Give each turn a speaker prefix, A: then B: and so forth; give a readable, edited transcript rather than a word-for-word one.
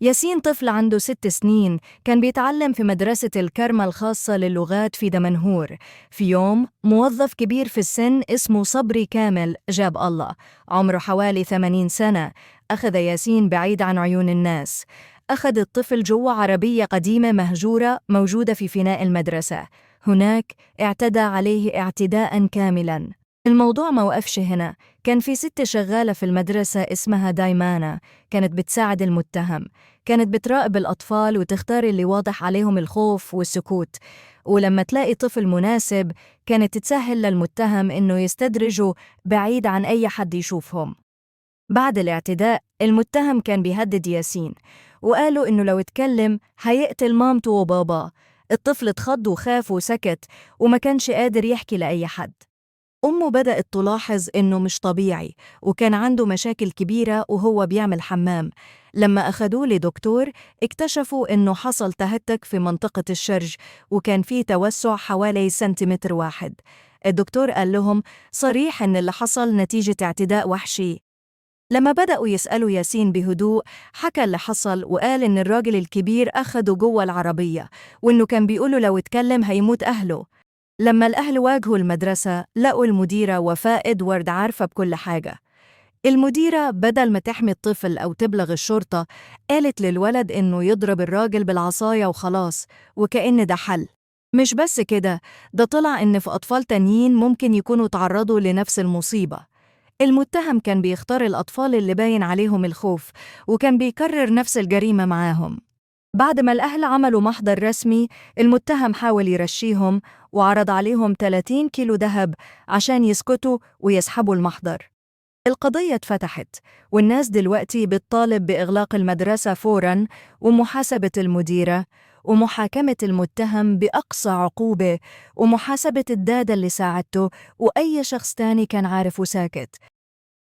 A: ياسين طفل عنده 6 سنين كان بيتعلم في مدرسة الكرمة الخاصة للغات في دمنهور. في يوم موظف كبير في السن اسمه صبري كامل جاب الله، عمره حوالي 80 سنة، أخذ ياسين بعيد عن عيون الناس. أخذ الطفل جوا عربية قديمة مهجورة موجودة في فناء المدرسة. هناك اعتدى عليه اعتداء كاملا. الموضوع ما وقفش هنا، كان في ست شغالة في المدرسة اسمها دايمانا، كانت بتساعد المتهم، كانت بتراقب الأطفال وتختار اللي واضح عليهم الخوف والسكوت، ولما تلاقي طفل مناسب كانت تسهل للمتهم إنه يستدرجه بعيد عن أي حد يشوفهم. بعد الاعتداء المتهم كان بيهدد ياسين، وقالوا إنه لو اتكلم هيقتل مامته وباباه. الطفل اتخض وخاف وسكت، وما كانش قادر يحكي لأي حد. أمه بدأت تلاحظ إنه مش طبيعي، وكان عنده مشاكل كبيرة وهو بيعمل حمام. لما أخدوه لدكتور اكتشفوا إنه حصل تهتك في منطقة الشرج، وكان فيه توسع حوالي سنتيمتر واحد. الدكتور قال لهم صريح إن اللي حصل نتيجة اعتداء وحشي. لما بدأوا يسألوا ياسين بهدوء حكى اللي حصل، وقال إن الراجل الكبير أخده جوه العربية، وإنه كان بيقوله لو اتكلم هيموت أهله. لما الأهل واجهوا المدرسة لقوا المديرة وفاء إدوارد عارفة بكل حاجة. المديرة بدل ما تحمي الطفل أو تبلغ الشرطة قالت للولد إنه يضرب الراجل بالعصاية وخلاص، وكأن ده حل. مش بس كده، ده طلع إن في أطفال تانيين ممكن يكونوا تعرضوا لنفس المصيبة. المتهم كان بيختار الأطفال اللي باين عليهم الخوف، وكان بيكرر نفس الجريمة معاهم. بعد ما الأهل عملوا محضر رسمي، المتهم حاول يرشيهم وعرض عليهم 30 كيلو ذهب عشان يسكتوا ويسحبوا المحضر. القضية اتفتحت، والناس دلوقتي بتطالب بإغلاق المدرسة فوراً، ومحاسبة المديرة، ومحاكمة المتهم بأقصى عقوبة، ومحاسبة الدادة اللي ساعدته، وأي شخص تاني كان عارف وساكت.